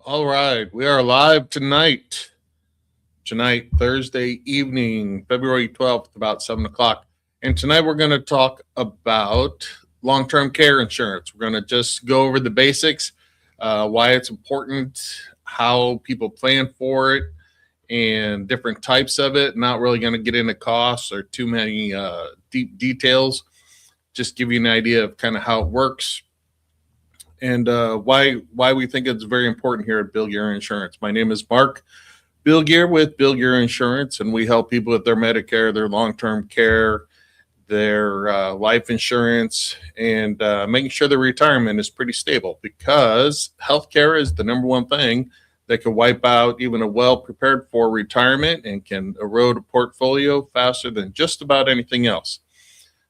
All right, we are live tonight. Tonight, Thursday evening, February 12th, about 7 o'clock. And tonight we're going to talk about long term care insurance. We're going to just go over the basics, why it's important, how people plan for it, and different types of it. Not really going to get into costs or too many deep details. Just give you an idea of kind of how it works and why we think it's very important here at Bill Gear Insurance. My name is Mark Bill Gear with Bill Gear Insurance, and we help people with their Medicare, their long-term care, their life insurance, and making sure their retirement is pretty stable because healthcare is the number one thing that can wipe out even a well-prepared for retirement and can erode a portfolio faster than just about anything else.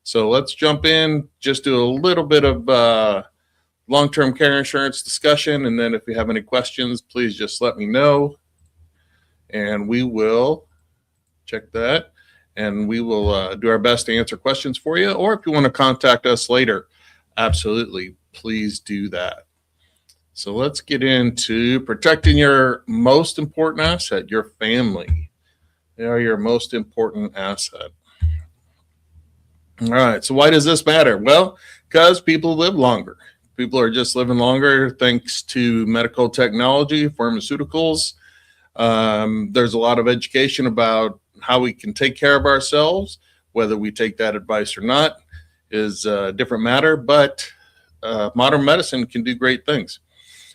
So let's jump in, just do a little bit of long-term care insurance discussion, and then if you have any questions, please just let me know, and we will check that, and we will do our best to answer questions for you. Or if you want to contact us later, absolutely, please do that. So let's get into protecting your most important asset, your family. They are your most important asset. All right, so why does this matter? Well, because people live longer. People are just living longer thanks to medical technology, pharmaceuticals. There's a lot of education about how we can take care of ourselves. Whether we take that advice or not is a different matter, but modern medicine can do great things.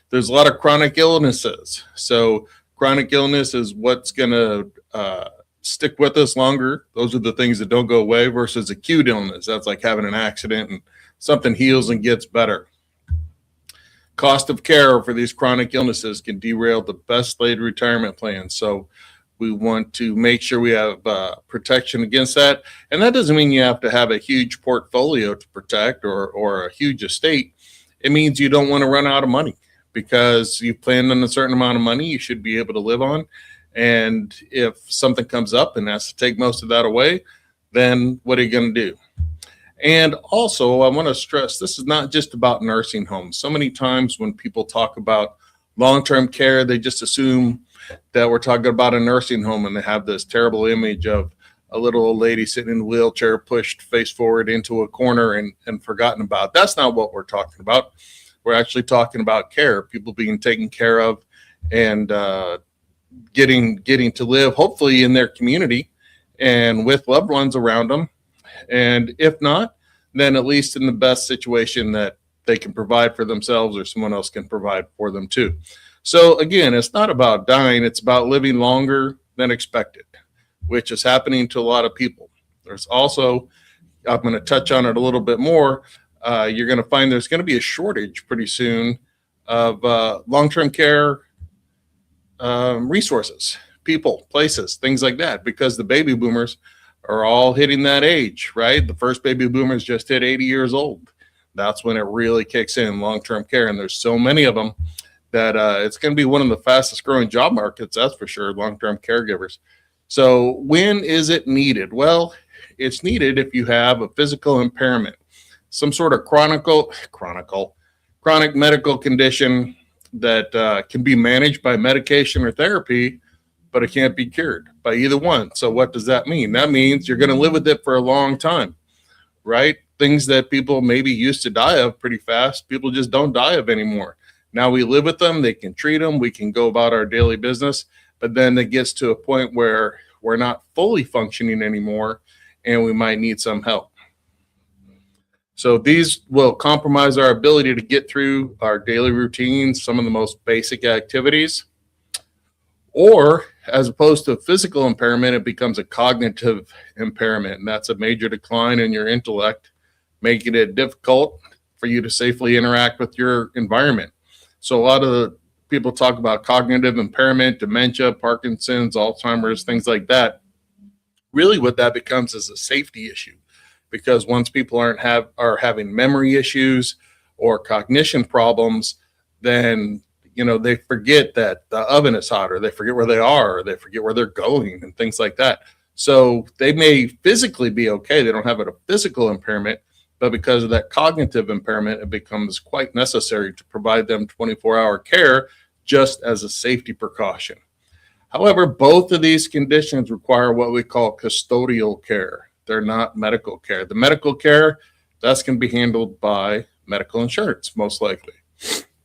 There's a lot of chronic illnesses. So chronic illness is what's going to stick with us longer. Those are the things that don't go away versus acute illness. That's like having an accident and something heals and gets better. Cost of care for these chronic illnesses can derail the best laid retirement plans. So we want to make sure we have protection against that. And that doesn't mean you have to have a huge portfolio to protect or a huge estate. It means you don't want to run out of money because you planned on a certain amount of money you should be able to live on. And if something comes up and has to take most of that away, then what are you going to do? And also, I want to stress, this is not just about nursing homes. So many times when people talk about long-term care, they just assume that we're talking about a nursing home, and they have this terrible image of a little old lady sitting in a wheelchair, pushed face forward into a corner and forgotten about. That's not what we're talking about. We're actually talking about care, people being taken care of and getting to live, hopefully, in their community and with loved ones around them. And if not, then at least in the best situation that they can provide for themselves or someone else can provide for them too. So again, it's not about dying. It's about living longer than expected, which is happening to a lot of people. There's also, I'm going to touch on it a little bit more. You're going to find there's going to be a shortage pretty soon of long-term care resources, people, places, things like that, because the baby boomers are all hitting that age, right? The first baby boomers just hit 80 years old. That's when it really kicks in, long-term care. And there's so many of them that it's going to be one of the fastest growing job markets, that's for sure, long-term caregivers. So when is it needed? Well, it's needed if you have a physical impairment, some sort of chronic medical condition that can be managed by medication or therapy, but it can't be cured by either one. So what does that mean? That means you're going to live with it for a long time, right? Things that people maybe used to die of pretty fast, people just don't die of anymore. Now we live with them, they can treat them, we can go about our daily business, but then it gets to a point where we're not fully functioning anymore and we might need some help. So these will compromise our ability to get through our daily routines, some of the most basic activities. Or as opposed to physical impairment, it becomes a cognitive impairment. And that's a major decline in your intellect, making it difficult for you to safely interact with your environment. So a lot of the people talk about cognitive impairment, dementia, Parkinson's, Alzheimer's, things like that. Really what that becomes is a safety issue, because once people are having memory issues or cognition problems, then they forget that the oven is hot, or they forget where they are, or they forget where they're going and things like that. So they may physically be okay. They don't have a physical impairment, but because of that cognitive impairment, it becomes quite necessary to provide them 24-hour care just as a safety precaution. However, both of these conditions require what we call custodial care. They're not medical care. The medical care, that's going to be handled by medical insurance, most likely.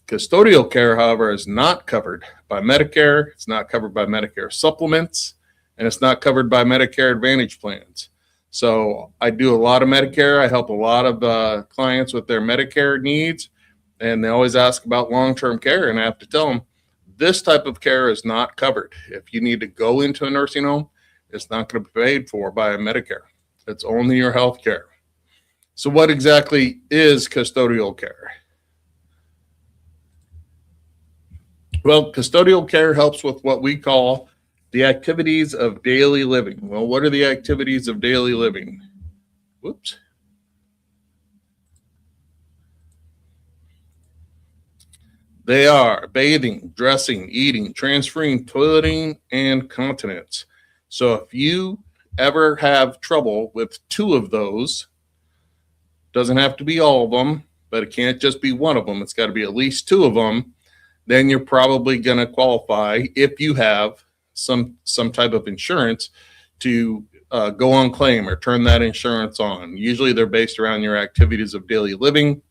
Custodial care, however, is not covered by Medicare. It's not covered by Medicare supplements, and it's not covered by Medicare Advantage plans. So I do a lot of Medicare. I help a lot of clients with their Medicare needs, and they always ask about long-term care, and I have to tell them, this type of care is not covered. If you need to go into a nursing home, it's not going to be paid for by Medicare. It's only your health care. So what exactly is custodial care? Well, custodial care helps with what we call the activities of daily living. Well, what are the activities of daily living? Whoops. They are bathing, dressing, eating, transferring, toileting, and continence. So if you ever have trouble with two of those, doesn't have to be all of them, but it can't just be one of them. It's got to be at least two of them. Then you're probably going to qualify, if you have some type of insurance, to go on claim or turn that insurance on. Usually they're based around your activities of daily living,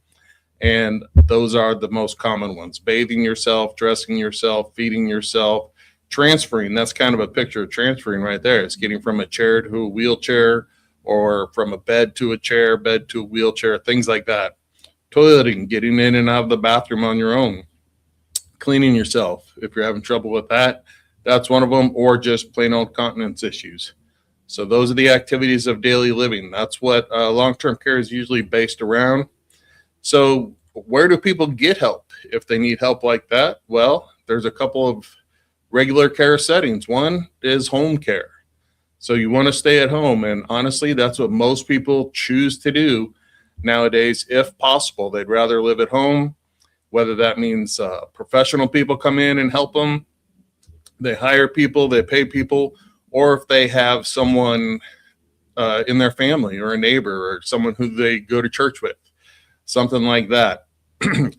and those are the most common ones: bathing yourself, dressing yourself, feeding yourself, transferring. That's kind of a picture of transferring right there. It's getting from a chair to a wheelchair, or from a bed to a chair, bed to a wheelchair, things like that. Toileting, getting in and out of the bathroom on your own. Cleaning yourself, if you're having trouble with that, that's one of them, or just plain old continence issues. So those are the activities of daily living. That's what long-term care is usually based around. So where do people get help if they need help like that? Well, there's a couple of regular care settings. One is home care. So you want to stay at home, and honestly, that's what most people choose to do nowadays. If possible, they'd rather live at home, whether that means professional people come in and help them, they hire people, they pay people, or if they have someone in their family or a neighbor or someone who they go to church with, something like that.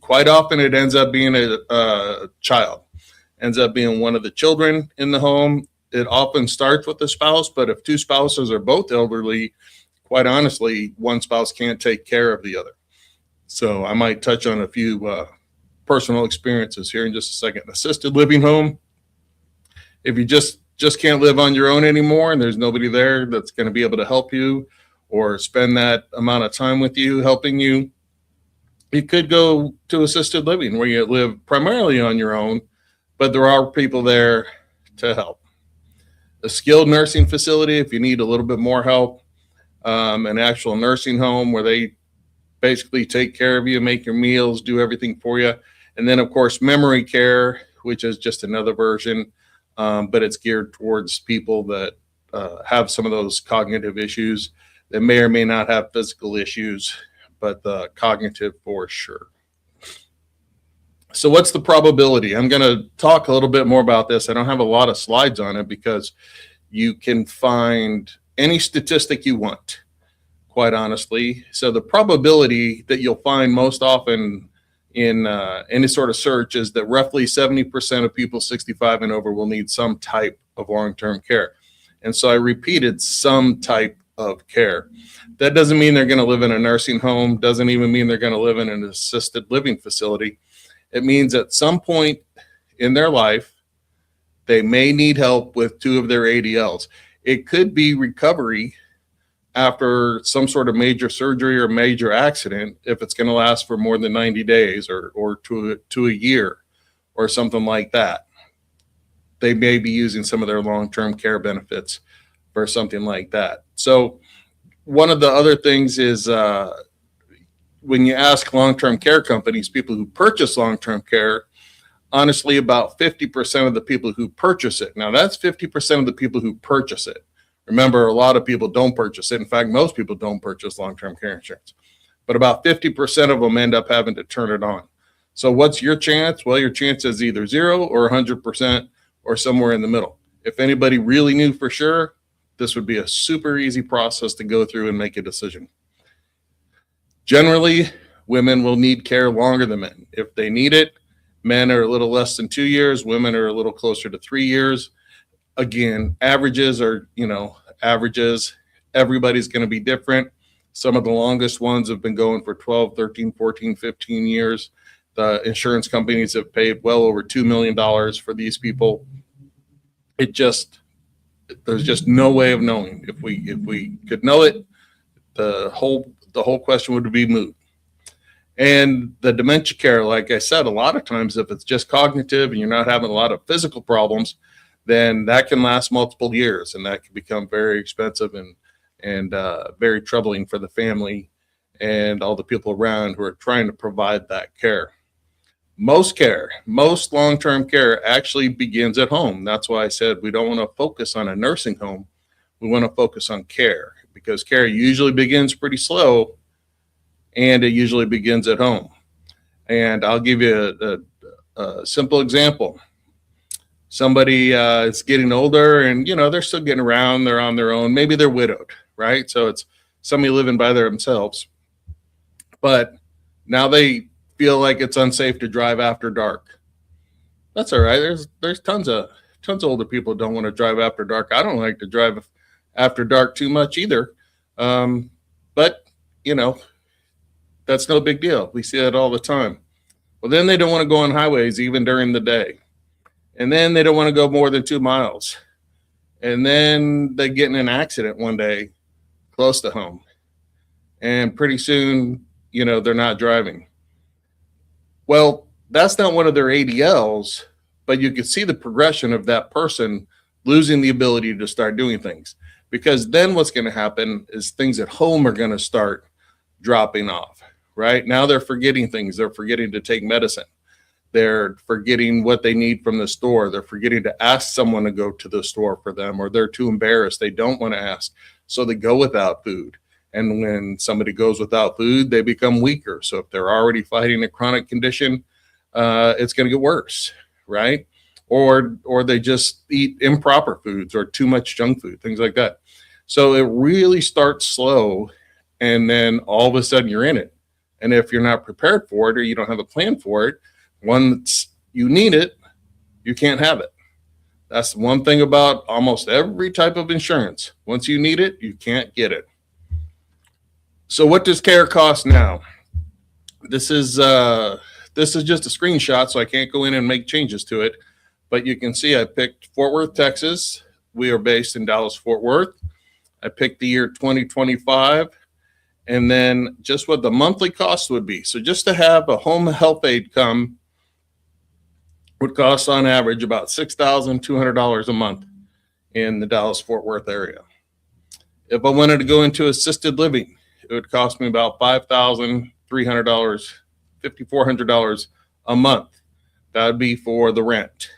Quite often it ends up being a child, ends up being one of the children in the home. It often starts with the spouse, but if two spouses are both elderly, quite honestly, one spouse can't take care of the other. So I might touch on a few personal experiences here in just a second. Assisted living home, if you just can't live on your own anymore and there's nobody there that's going to be able to help you or spend that amount of time with you, helping you, you could go to assisted living where you live primarily on your own, but there are people there to help. A skilled nursing facility, if you need a little bit more help, an actual nursing home where they basically take care of you, make your meals, do everything for you. And then, of course, memory care, which is just another version, but it's geared towards people that have some of those cognitive issues. They may or may not have physical issues, but cognitive for sure. So what's the probability? I'm going to talk a little bit more about this. I don't have a lot of slides on it because you can find any statistic you want, quite honestly. So the probability that you'll find most often in any sort of search is that roughly 70% of people 65 and over will need some type of long-term care. And so I repeated some type of care. That doesn't mean they're going to live in a nursing home, doesn't even mean they're going to live in an assisted living facility. It means at some point in their life, they may need help with two of their ADLs. It could be recovery after some sort of major surgery or major accident, if it's going to last for more than 90 days or to a year or something like that. They may be using some of their long-term care benefits for something like that. So one of the other things is when you ask long-term care companies, people who purchase long-term care, honestly, about 50% of the people who purchase it. Now, that's 50% of the people who purchase it. Remember, a lot of people don't purchase it. In fact, most people don't purchase long-term care insurance. But about 50% of them end up having to turn it on. So what's your chance? Well, your chance is either 0 or 100% or somewhere in the middle. If anybody really knew for sure, this would be a super easy process to go through and make a decision. Generally, women will need care longer than men. If they need it, Men are a little less than 2 years. Women are a little closer to 3 years. Again, averages are, averages. Everybody's going to be different. Some of the longest ones have been going for 12, 13, 14, 15 years. The insurance companies have paid well over $2 million for these people. There's just no way of knowing. If we could know it, the whole question would be moot. And the dementia care, like I said, a lot of times if it's just cognitive and you're not having a lot of physical problems, then that can last multiple years, and that can become very expensive and very troubling for the family and all the people around who are trying to provide that care. Most long-term care actually begins at home. That's why I said we don't want to focus on a nursing home. We want to focus on care, because care usually begins pretty slow, and it usually begins at home. And I'll give you a simple example. Somebody is getting older and, they're still getting around. They're on their own. Maybe they're widowed, right? So it's somebody living by themselves. But now they feel like it's unsafe to drive after dark. That's all right. There's tons of older people who don't want to drive after dark. I don't like to drive after dark too much either. But, that's no big deal. We see that all the time. Well, then they don't want to go on highways even during the day. And then they don't want to go more than 2 miles. And then they get in an accident one day close to home. And pretty soon, they're not driving. Well, that's not one of their ADLs, but you can see the progression of that person losing the ability to start doing things. Because then what's going to happen is things at home are going to start dropping off, right? Now they're forgetting things. They're forgetting to take medicine. They're forgetting what they need from the store. They're forgetting to ask someone to go to the store for them, or they're too embarrassed. They don't want to ask. So they go without food. And when somebody goes without food, they become weaker. So if they're already fighting a chronic condition, it's going to get worse, right? Or they just eat improper foods or too much junk food, things like that. So it really starts slow, and then all of a sudden you're in it. And if you're not prepared for it, or you don't have a plan for it, once you need it, you can't have it. That's one thing about almost every type of insurance. Once you need it, you can't get it. So what does care cost now? This is just a screenshot, so I can't go in and make changes to it. But you can see I picked Fort Worth, Texas. We are based in Dallas, Fort Worth. I picked the year 2025, and then just what the monthly cost would be. So just to have a home health aide come would cost on average about $6,200 a month in the Dallas, Fort Worth area. If I wanted to go into assisted living, it would cost me about $5,300, $5,400 a month. That would be for the rent,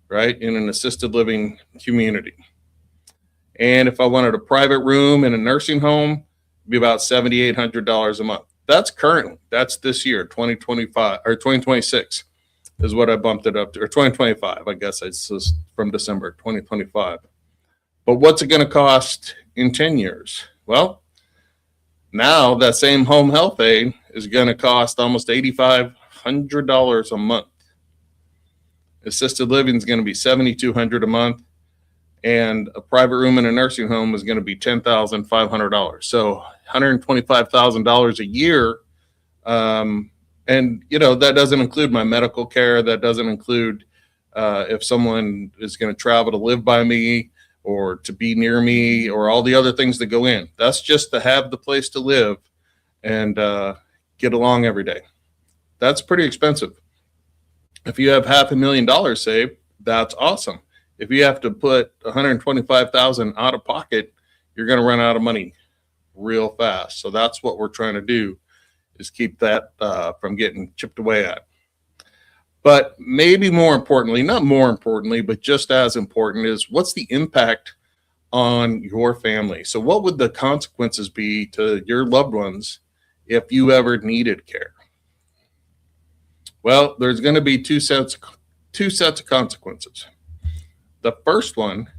right, in an assisted living community. And if I wanted a private room in a nursing home, it'd be about $7,800 a month. That's currently, that's this year, 2025 or 2026 is what I bumped it up to, or 2025, I guess it's just from December 2025. But what's it going to cost in 10 years? Well, now that same home health aide is going to cost almost $8,500 a month. Assisted living is going to be $7,200 a month, and a private room in a nursing home is going to be $10,500. So $125,000 a year. And that doesn't include my medical care. That doesn't include if someone is going to travel to live by me or to be near me, or all the other things that go in. That's just to have the place to live and get along every day. That's pretty expensive. If you have $500,000 saved, that's awesome. If you have to put $125,000 out of pocket, you're going to run out of money real fast. So that's what we're trying to do, is keep that from getting chipped away at. But maybe more importantly, not more importantly, but just as important, is what's the impact on your family? So what would the consequences be to your loved ones if you ever needed care? Well, there's going to be two sets of consequences. The first one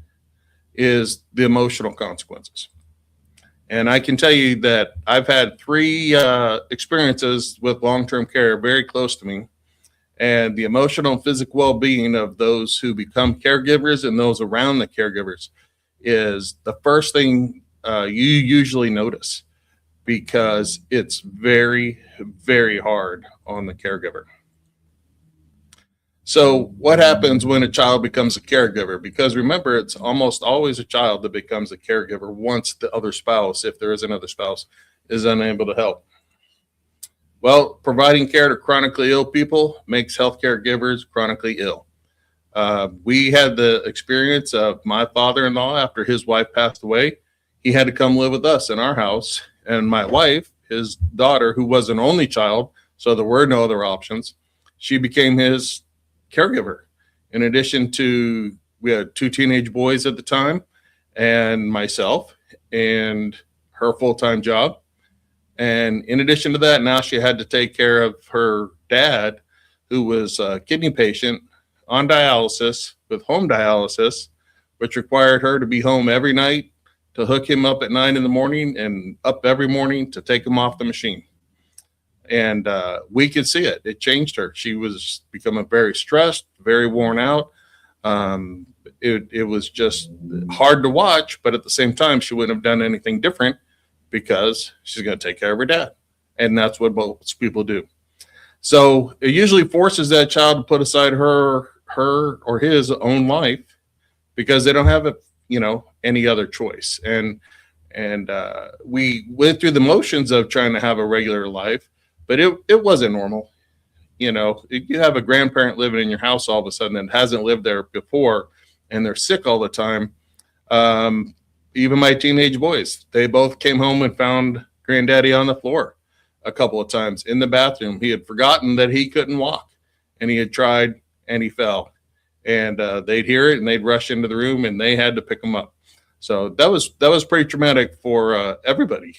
is the emotional consequences. And I can tell you that I've had 3 experiences with long-term care very close to me. and the emotional and physical well-being of those who become caregivers and those around the caregivers is the first thing you usually notice, because it's very, very hard on the caregiver. So what happens when a child becomes a caregiver? Because remember, it's almost always a child that becomes a caregiver once the other spouse, if there is another spouse, is unable to help. Well, providing care to chronically ill people makes healthcare givers chronically ill. We had the experience of my father-in-law, after his wife passed away, he had to come live with us in our house. And my wife, his daughter, who was an only child, so there were no other options, she became his caregiver. In addition to, we had 2 teenage boys at the time, and myself, and her full-time job. And in addition to that, now she had to take care of her dad, who was a kidney patient on dialysis with home dialysis, which required her to be home every night to hook him up at 9 in the morning and up every morning to take him off the machine. And we could see it. It changed her. She was becoming very stressed, very worn out. It was just hard to watch, but at the same time, she wouldn't have done anything different because she's going to take care of her dad. And that's what most people do. So it usually forces that child to put aside her or his own life because they don't have any other choice. And we went through the motions of trying to have a regular life, but it wasn't normal. You have a grandparent living in your house all of a sudden that hasn't lived there before, and they're sick all the time. Even my teenage boys, they both came home and found granddaddy on the floor a couple of times in the bathroom. He had forgotten that he couldn't walk, and he had tried and he fell, and they'd hear it and they'd rush into the room and they had to pick him up. So that was pretty traumatic for everybody.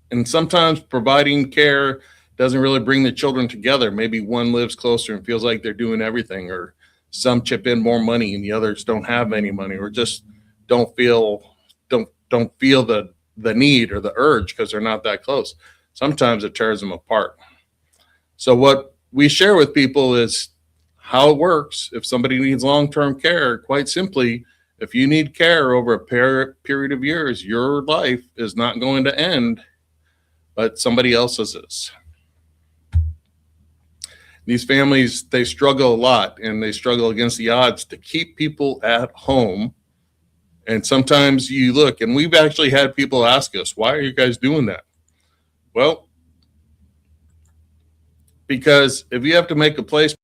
And sometimes providing care doesn't really bring the children together. Maybe one lives closer and feels like they're doing everything, or some chip in more money and the others don't have any money, or just don't feel the need or the urge because they're not that close. Sometimes it tears them apart. So what we share with people is how it works. If somebody needs long-term care, quite simply, if you need care over a period of years, your life is not going to end, but somebody else's is. These families, they struggle a lot, and they struggle against the odds to keep people at home. And sometimes you look, and we've actually had people ask us, why are you guys doing that? Well, because if you have to make a place